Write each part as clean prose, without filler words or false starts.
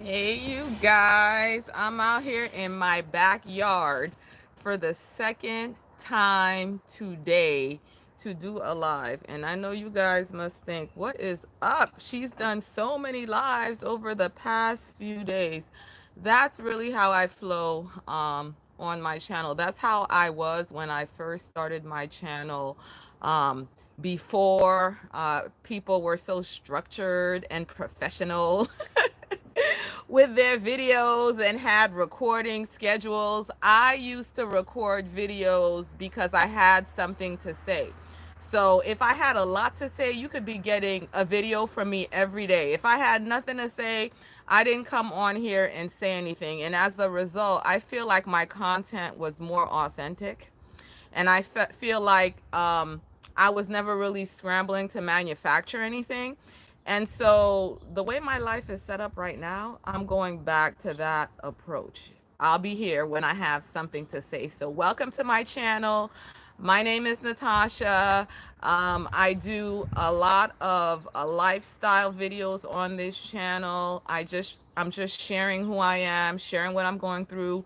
Hey, you guys, I'm out here in my backyard for the second time today to do a live. And I know you guys must think, what is up? She's done so many lives over the past few days. That's really how I flow on my channel. That's how I was when I first started my channel. Before people were so structured and professional with their videos and had recording schedules. I used to record videos because I had something to say. So if I had a lot to say, you could be getting a video from me every day. If I had nothing to say, I didn't come on here and say anything. And as a result, I feel like my content was more authentic. And I feel like I was never really scrambling to manufacture anything. And so the way my life is set up right now, I'm going back to that approach. I'll be here when I have something to say. So welcome to my channel. My name is Natasha. I do a lot of lifestyle videos on this channel. I'm just sharing who I am, sharing what I'm going through,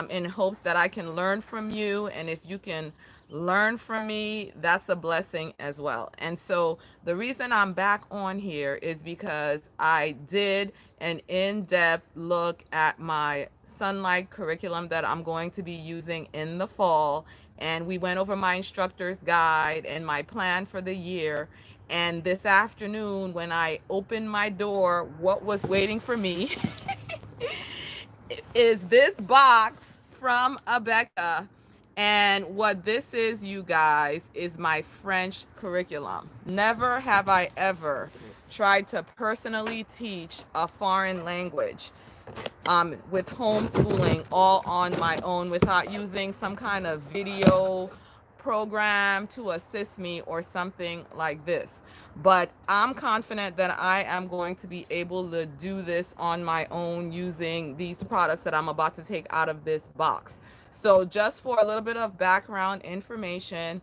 in hopes that I can learn from you. And if you can learn from me, that's a blessing as well. And so the reason I'm back on here is because I did an in-depth look at my Sunlight curriculum that I'm going to be using in the fall. And we went over my instructor's guide and my plan for the year. And this afternoon, when I opened my door, what was waiting for me is this box from Abeka. And what this is, you guys, is my French curriculum. Never have I ever tried to personally teach a foreign language with homeschooling all on my own without using some kind of video program to assist me or something like this. But I'm confident that I am going to be able to do this on my own using these products that I'm about to take out of this box. So just for a little bit of background information,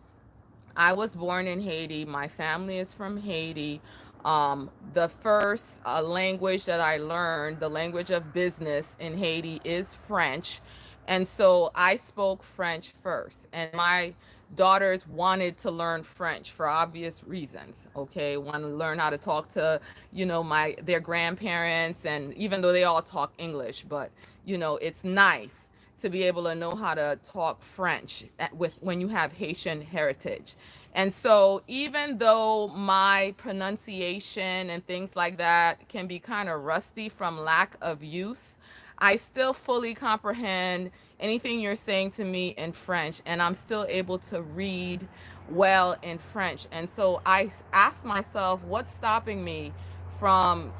I was born in Haiti. My family is from Haiti. The first language that I learned, the language of business in Haiti, is French. And so I spoke French first. And my daughters wanted to learn French for obvious reasons. Okay, want to learn how to talk to, their grandparents, and even though they all talk English, but it's nice to be able to know how to talk French with when you have Haitian heritage. And so even though my pronunciation and things like that can be kind of rusty from lack of use, I still fully comprehend anything you're saying to me in French, and I'm still able to read well in French. And so I ask myself, what's stopping me from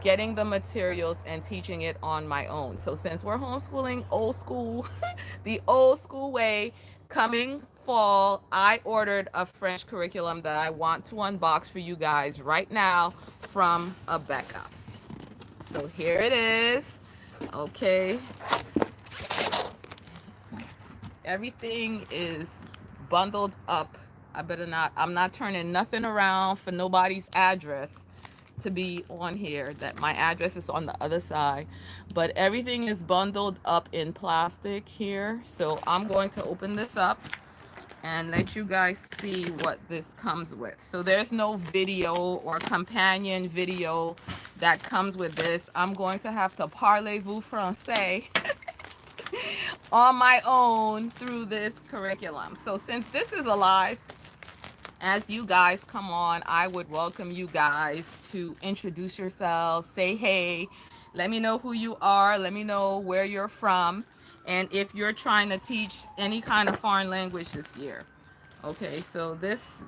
getting the materials and teaching it on my own? So since we're homeschooling old school, the old school way, coming fall, I ordered a French curriculum that I want to unbox for you guys right now from Abeka. So here it is. Okay, everything is bundled up. I'm not turning nothing around for nobody's address to be on here. That my address is on the other side, but everything is bundled up in plastic here. So I'm going to open this up and let you guys see what this comes with. So there's no video or companion video that comes with this. I'm going to have to parlez-vous français on my own through this curriculum. So since this is alive, as you guys come on, I would welcome you guys to introduce yourselves, say hey, let me know who you are, let me know where you're from, and if you're trying to teach any kind of foreign language this year. Okay, so this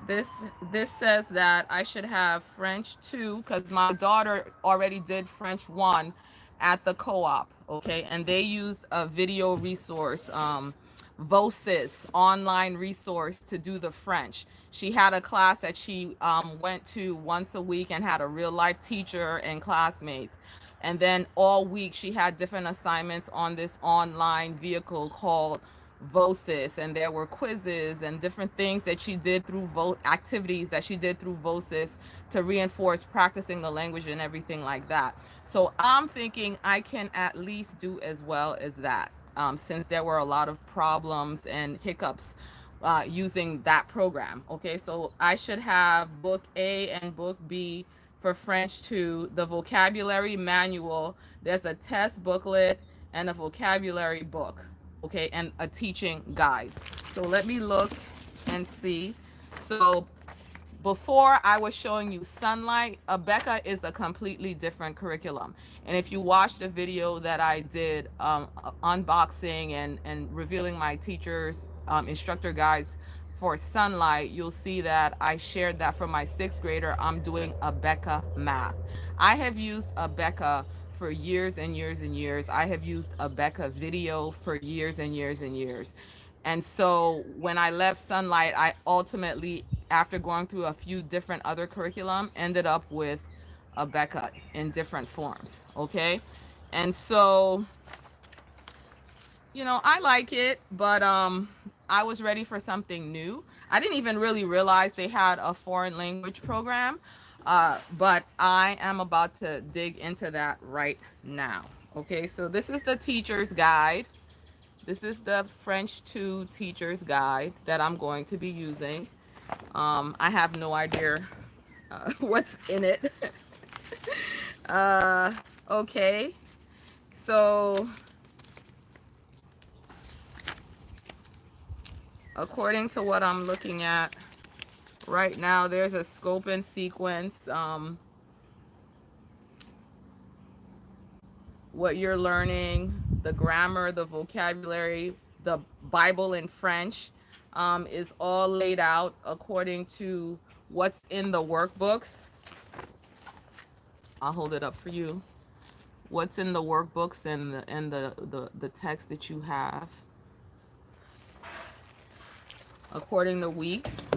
says that I should have French 2 because my daughter already did French 1 at the co-op. Okay, and they used a video resource, Vosis online resource, to do the French. She had a class that she went to once a week and had a real life teacher and classmates. And then all week she had different assignments on this online vehicle called Vosis, and there were quizzes and different things that she did through activities that she did through Vosis to reinforce practicing the language and everything like that. So I'm thinking I can at least do as well as that, since there were a lot of problems and hiccups using that program. Okay, so I should have book A and book B for French 2, the vocabulary manual. There's a test booklet and a vocabulary book, okay, and a teaching guide. So let me look and see. So before I was showing you Sunlight, Abeka is a completely different curriculum. And if you watch the video that I did unboxing and revealing my teachers instructor guides for Sunlight, you'll see that I shared that for my 6th grader. I'm doing Abeka math. I have used Abeka for years and years and years. I have used Abeka video for years and years and years. And so when I left Sunlight, I ultimately, after going through a few different other curriculum, ended up with Abeka in different forms. Okay. And so, you know, I like it, but I was ready for something new. I didn't even really realize they had a foreign language program, but I am about to dig into that right now. Okay, so this is the teacher's guide. This is the French 2 teacher's guide that I'm going to be using. I have no idea what's in it. Okay, so according to what I'm looking at right now, there's a scope and sequence. What you're learning, the grammar, the vocabulary, the Bible in French is all laid out according to what's in the workbooks. I'll hold it up for you. What's in the workbooks and the text that you have. According to weeks.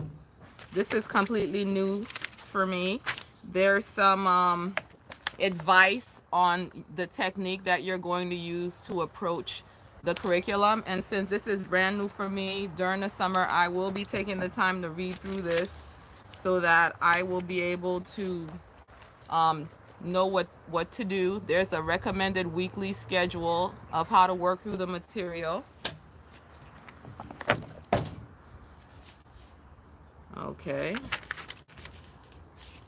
This is completely new for me. There's some advice on the technique that you're going to use to approach the curriculum. And since this is brand new for me, during the summer, I will be taking the time to read through this so that I will be able to know what to do. There's a recommended weekly schedule of how to work through the material. Okay.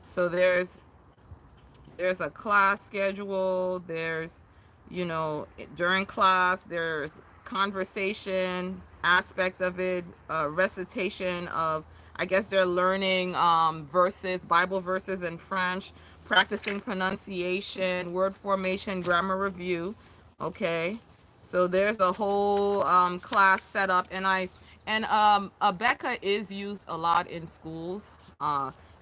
So there's a class schedule. There's, you know, during class, there's conversation aspect of it, recitation of, I guess they're learning verses, Bible verses in French, practicing pronunciation, word formation, grammar review. Okay, so there's a whole class set up, and Abeka is used a lot in schools.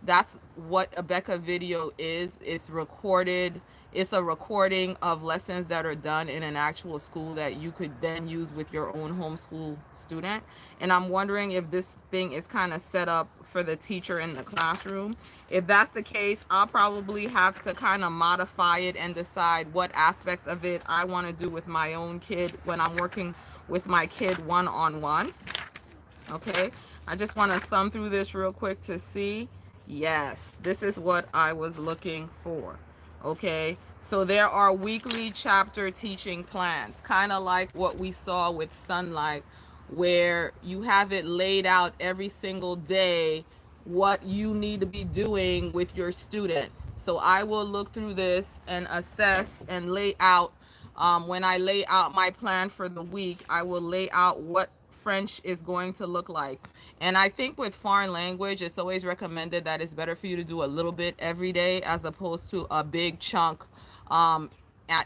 That's what Abeka video is. It's recorded. It's a recording of lessons that are done in an actual school that you could then use with your own homeschool student. And I'm wondering if this thing is kind of set up for the teacher in the classroom. If that's the case, I'll probably have to kind of modify it and decide what aspects of it I want to do with my own kid when I'm working with my kid one-on-one. Okay, I just want to thumb through this real quick to see. Yes, this is what I was looking for. Okay, so there are weekly chapter teaching plans, kind of like what we saw with Sunlight, where you have it laid out every single day what you need to be doing with your student. So I will look through this and assess and lay out. When I lay out my plan for the week, I will lay out what French is going to look like. And I think with foreign language, it's always recommended that it's better for you to do a little bit every day as opposed to a big chunk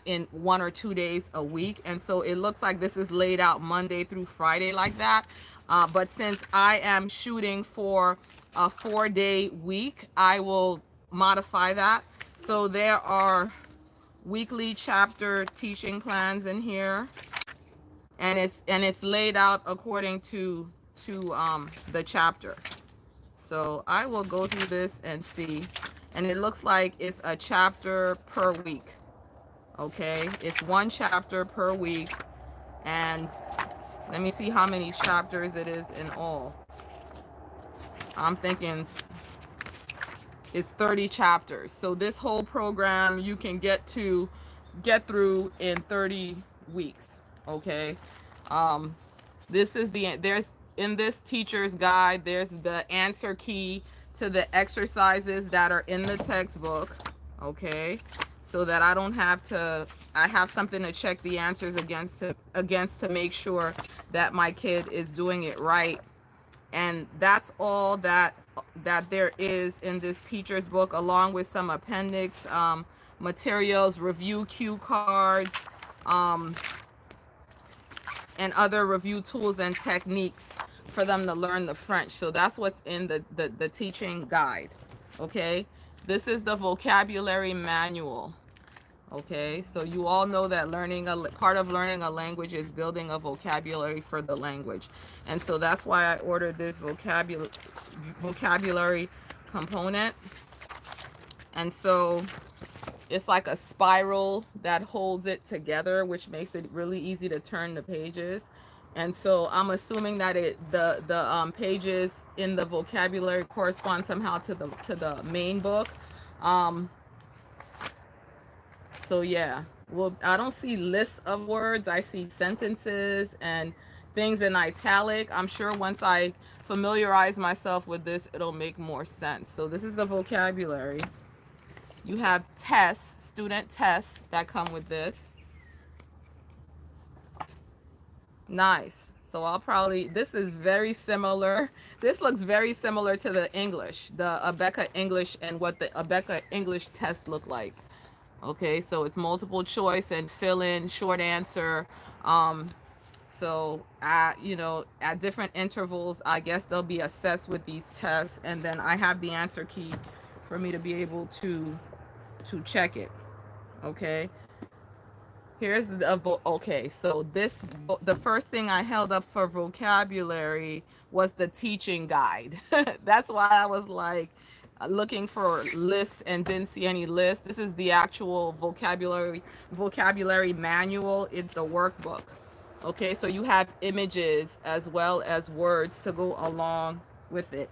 in 1 or 2 days a week. And so it looks like this is laid out Monday through Friday like that. But since I am shooting for a 4-day week, I will modify that. So there are weekly chapter teaching plans in here. And it's laid out according to the chapter. So I will go through this and see. And it looks like it's a chapter per week. Okay, it's 1 chapter per week. And Let me see how many chapters it is in all. I'm thinking it's 30 chapters. So this whole program you can get through in 30 weeks. Okay. Um, this is there's in this teacher's guide, there's the answer key to the exercises that are in the textbook. Okay. So that I don't have to, I have something to check the answers against to make sure that my kid is doing it right. And that's all that there is in this teacher's book, along with some appendix materials, review cue cards, um, and other review tools and techniques for them to learn the French. So that's what's in the teaching guide. Okay, this is the vocabulary manual. Okay, so you all know that part of learning a language is building a vocabulary for the language. And so that's why I ordered this vocabulary component. And so it's like a spiral that holds it together, which makes it really easy to turn the pages. And so I'm assuming that the pages in the vocabulary correspond somehow to the main book. So yeah, well, I don't see lists of words. I see sentences and things in italic. I'm sure once I familiarize myself with this, it'll make more sense. So this is the vocabulary. You have tests, student tests that come with this. Nice. So this is very similar. This looks very similar to the English, the Abeka English, and what the Abeka English test look like. Okay, so it's multiple choice and fill in short answer. So at different intervals, I guess they'll be assessed with these tests, and then I have the answer key for me to be able to check it. Okay. Here's so the first thing I held up for vocabulary was the teaching guide. That's why I was like looking for lists and didn't see any lists. This is the actual vocabulary manual. It's the workbook. Okay, so you have images as well as words to go along with it.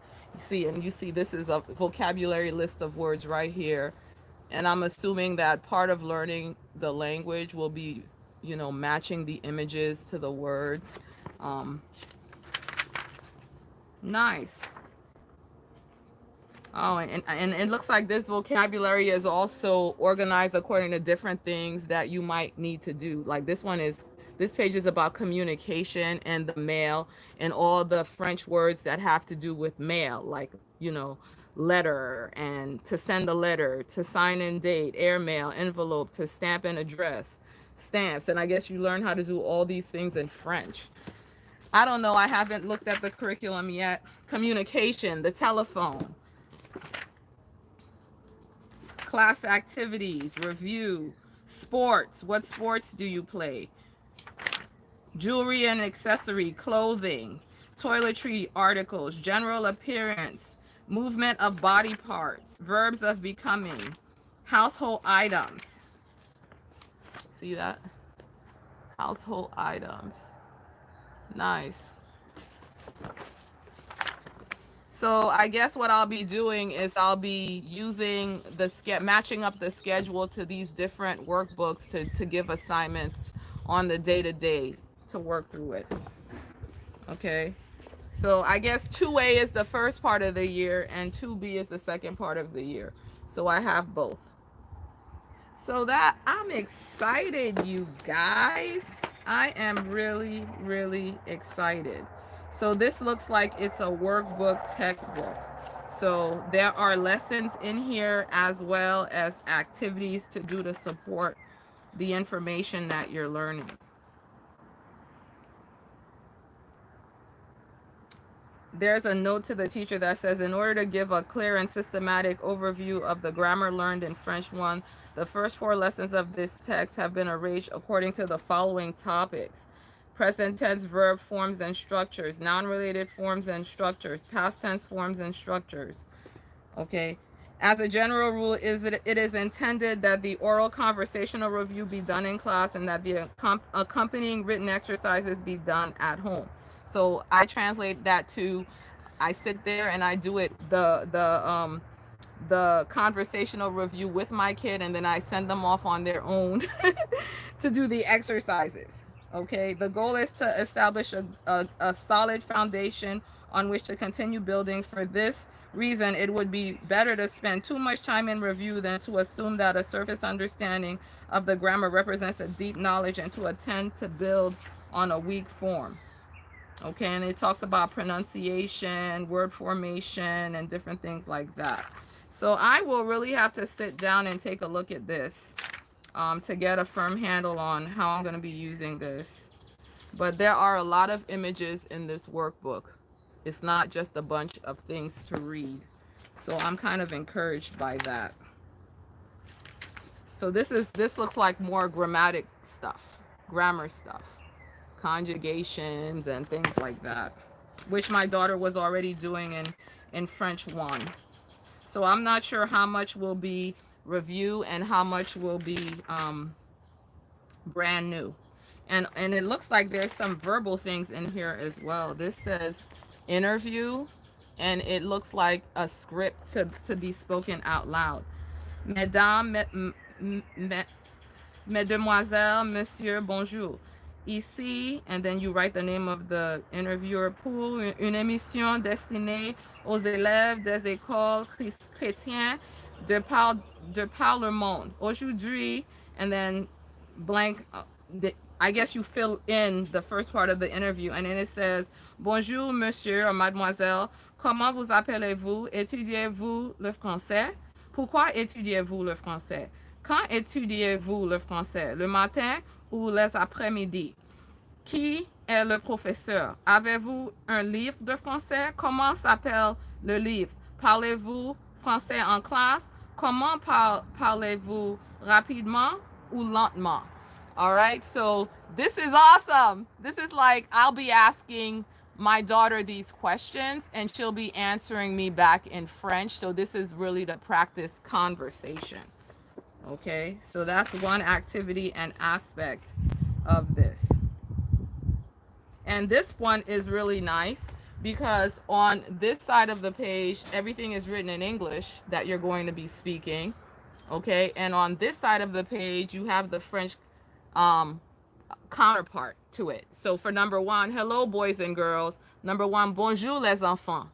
You see this is a vocabulary list of words right here. And I'm assuming that part of learning the language will be, matching the images to the words. Nice. Oh, and it looks like this vocabulary is also organized according to different things that you might need to do. Like this page is about communication and the mail and all the French words that have to do with mail, like, letter, and to send a letter, to sign and date, airmail, envelope, to stamp and address, stamps. And I guess you learn how to do all these things in French. I don't know. I haven't looked at the curriculum yet. Communication, the telephone, class activities, review, sports. What sports do you play? Jewelry and accessory, clothing, toiletry articles, general appearance, movement of body parts, verbs of becoming, household items. See that? Household items. Nice. So I guess what I'll be doing is I'll be using matching up the schedule to these different workbooks to give assignments on the day-to-day to work through it. Okay. So I guess 2A is the first part of the year and 2B is the second part of the year. So I have both. So that I'm excited, you guys. I am really, really excited. So this looks like it's a workbook textbook. So there are lessons in here as well as activities to do to support the information that you're learning. There's a note to the teacher that says, in order to give a clear and systematic overview of the grammar learned in French 1, the first 4 lessons of this text have been arranged according to the following topics: present tense verb forms and structures, noun related forms and structures, past tense forms and structures. Okay. As a general rule, it is intended that the oral conversational review be done in class and that the accompanying written exercises be done at home. So I translate that to, I sit there and I do it the conversational review with my kid, and then I send them off on their own to do the exercises. Okay, the goal is to establish a solid foundation on which to continue building. For this reason, it would be better to spend too much time in review than to assume that a surface understanding of the grammar represents a deep knowledge and to attempt to build on a weak form. Okay, and it talks about pronunciation, word formation, and different things like that. So I will really have to sit down and take a look at this to get a firm handle on how I'm going to be using this. But there are a lot of images in this workbook. It's not just a bunch of things to read. So I'm kind of encouraged by that. So this looks like more grammatic stuff, grammar stuff, conjugations and things like that, which my daughter was already doing in French 1. So I'm not sure how much will be review and how much will be brand new. And it looks like there's some verbal things in here as well. This says interview, and it looks like a script to be spoken out loud. Mesdames, Mesdemoiselles, Monsieur, bonjour. Ici, and then you write the name of the interviewer, pour une émission destinée aux élèves des écoles chrétiennes de par le monde. Aujourd'hui, and then blank, I guess you fill in the first part of the interview, and then it says, bonjour, monsieur or mademoiselle, comment vous appelez-vous? Étudiez-vous le français? Pourquoi étudiez-vous le français? Quand étudiez-vous le français? Le matin ou les après-midi? Qui est le professeur? Avez-vous un livre de français? Comment s'appelle le livre? Parlez-vous français en classe? Comment parlez-vous rapidement ou lentement? All right, so this is awesome. This is like I'll be asking my daughter these questions and she'll be answering me back in French. So this is really to practice conversation. Okay, so that's one activity and aspect of this. And this one is really nice because on this side of the page, everything is written in English that you're going to be speaking. Okay, and on this side of the page, you have the French counterpart to it. So for number 1, hello, boys and girls. Number 1, bonjour, les enfants.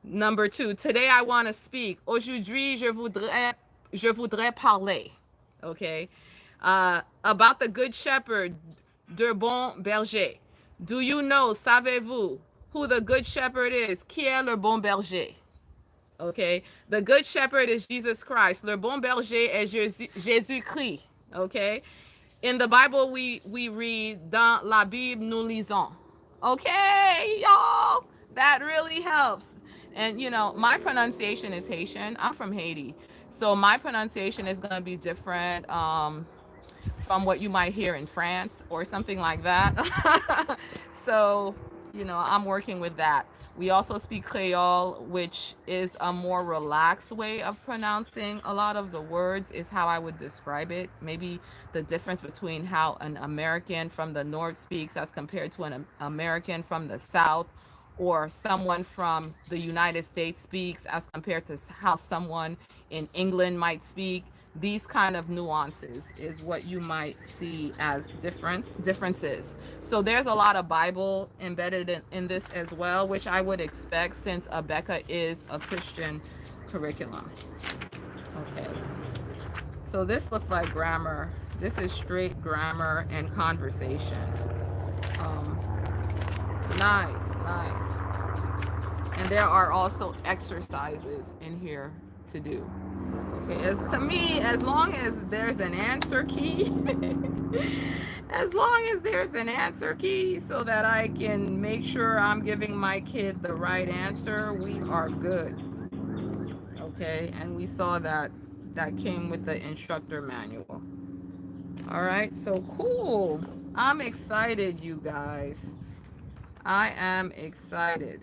Number 2, today I want to speak. Aujourd'hui, je voudrais parler. Okay, about the good shepherd, de bon berger. Do you know, savez-vous, who the good shepherd is? Qui est le bon berger? Okay, the good shepherd is Jesus Christ. Le bon berger est Jésus-Christ. Okay, in the Bible we read dans la Bible nous lisons. Okay, y'all, that really helps. And you know, my pronunciation is Haitian. I'm from Haiti, so my pronunciation is going to be different from what you might hear in France or something like that. So, you know, I'm working with that. We also speak Creole, which is a more relaxed way of pronouncing a lot of the words, is how I would describe it. Maybe the difference between how an American from the North speaks as compared to an American from the South, or someone from the United States speaks as compared to how someone in England might speak. These kind of nuances is what you might see as differences. So there's a lot of Bible embedded in this as well, which I would expect since Abeka is a Christian curriculum. Okay, so this looks like grammar. This is straight grammar and conversation. Nice. And there are also exercises in here to do. Okay, to me, as long as there's an answer key, as long as there's an answer key so that I can make sure I'm giving my kid the right answer, we are good. Okay, and we saw that came with the instructor manual. All right, so cool. I'm excited, you guys. I am excited.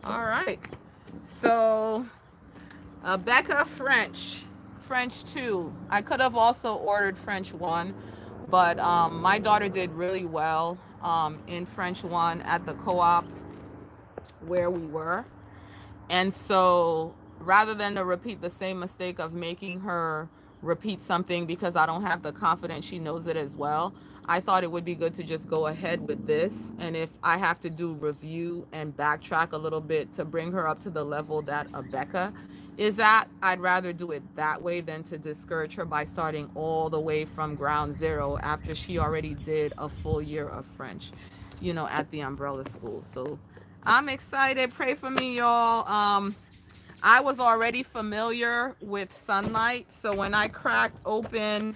All right. So Abeka French, French 2. I could have also ordered French 1, but my daughter did really well in French 1 at the co-op where we were. And so rather than to repeat the same mistake of making her repeat something because I don't have the confidence she knows it as well, I thought it would be good to just go ahead with this. And if I have to do review and backtrack a little bit to bring her up to the level that Abeka is at, I'd rather do it that way than to discourage her by starting all the way from ground zero after she already did a full year of French, at the umbrella school. So I'm excited. Pray for me, y'all. I was already familiar with Sunlight, so when I cracked open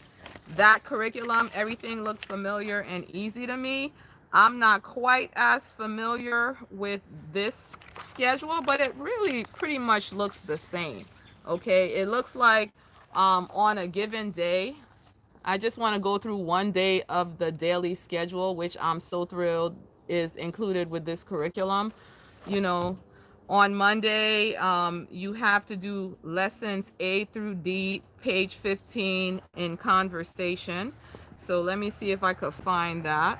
that curriculum, everything looked familiar and easy to me. I'm not quite as familiar with this schedule, but it really pretty much looks the same. Okay, it looks like on a given day, I just want to go through one day of the daily schedule, which I'm so thrilled is included with this curriculum. You know, on Monday, you have to do lessons A through D, page 15 in conversation. So let me see if I could find that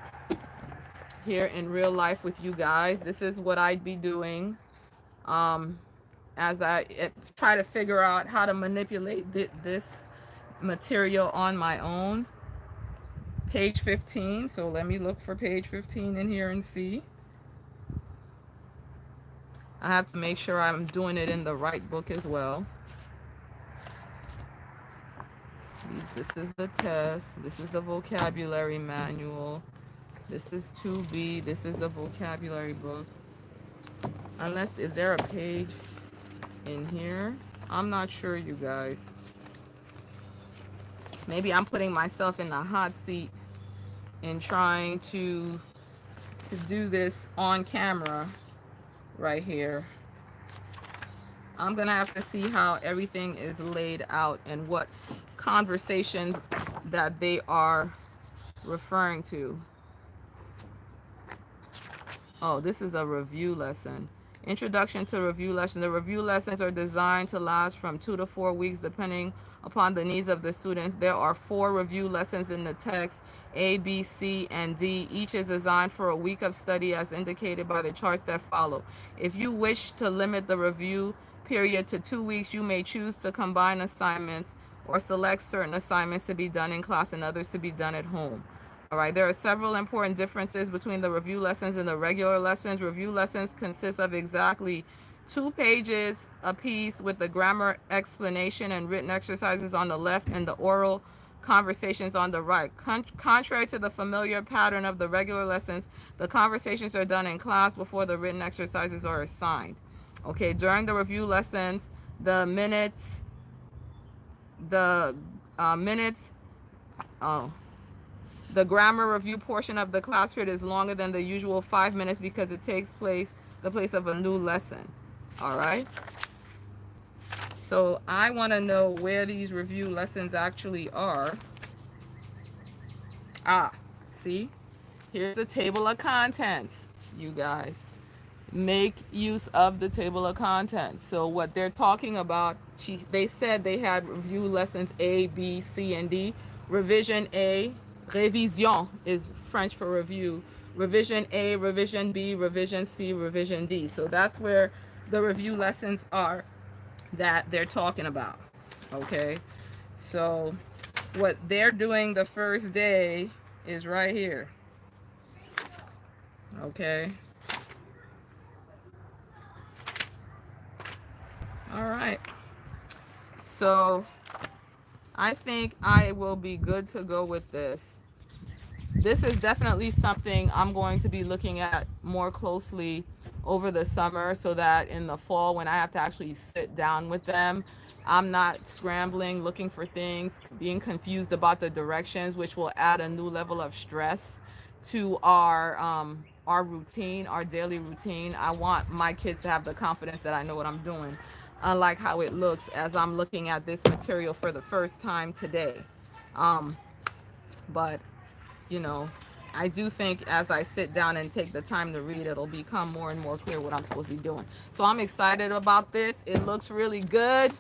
here in real life with you guys. This is what I'd be doing as I try to figure out how to manipulate this material on my own. Page 15. So let me look for page 15 in here and see. I have to make sure I'm doing it in the right book as well. This is the test. This is the vocabulary manual. This is 2B. This is the vocabulary book. Unless, is there a page in here? I'm not sure, you guys. Maybe I'm putting myself in the hot seat in trying to do this on camera right here. I'm gonna have to see how everything is laid out and what conversations that they are referring to. Oh, this is a review lesson. Introduction to review lesson. The review lessons are designed to last from 2 to 4 weeks depending upon the needs of the students. There are 4 review lessons in the text, A, B, C, and D. Each is designed for a week of study as indicated by the charts that follow. If you wish to limit the review period to 2 weeks, you may choose to combine assignments or select certain assignments to be done in class and others to be done at home. All right, there are several important differences between the review lessons and the regular lessons. Review lessons consist of exactly 2 pages apiece with the grammar explanation and written exercises on the left and the oral conversations on the right. Contrary to the familiar pattern of the regular lessons, the conversations are done in class before the written exercises are assigned. Okay, during the review lessons, the minutes, the grammar review portion of the class period is longer than the usual 5 minutes because it takes the place of a new lesson. All right. So I want to know where these review lessons actually are. See, here's a table of contents, you guys. Make use of the table of contents. So what they're talking about, they said they had review lessons A, B, C, and D. Revision A, révision is French for review. Revision A, revision B, revision C, revision D. So that's where the review lessons are that they're talking about. Okay, so what they're doing the first day is right here. Okay. All right. So I think I will be good to go with this. This is definitely something I'm going to be looking at more closely over the summer so that in the fall when I have to actually sit down with them, I'm not scrambling, looking for things, being confused about the directions, which will add a new level of stress to our routine, our daily routine. I want my kids to have the confidence that I know what I'm doing, unlike how it looks as I'm looking at this material for the first time today. But you know, I do think as I sit down and take the time to read, it'll become more and more clear what I'm supposed to be doing. So I'm excited about this. It looks really good.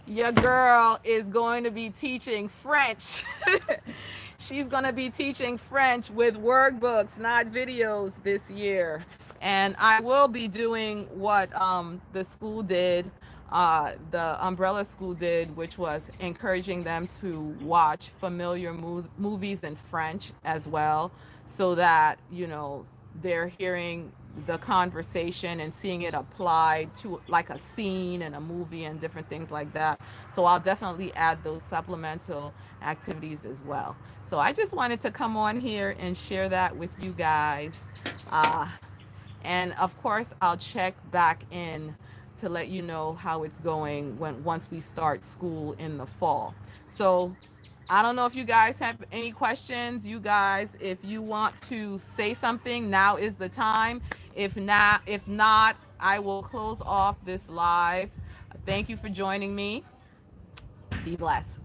Your girl is going to be teaching French. She's going to be teaching French with workbooks, not videos this year. And I will be doing what the school did, the umbrella school did, which was encouraging them to watch familiar movies in French as well, so that, you know, they're hearing the conversation and seeing it applied to like a scene in a movie and different things like that. So I'll definitely add those supplemental activities as well. So I just wanted to come on here and share that with you guys. Uh, and of course, I'll check back in to let you know how it's going when once we start school in the fall. So I don't know if you guys have any questions. You guys, if you want to say something, now is the time. If not, I will close off this live. Thank you for joining me. Be blessed.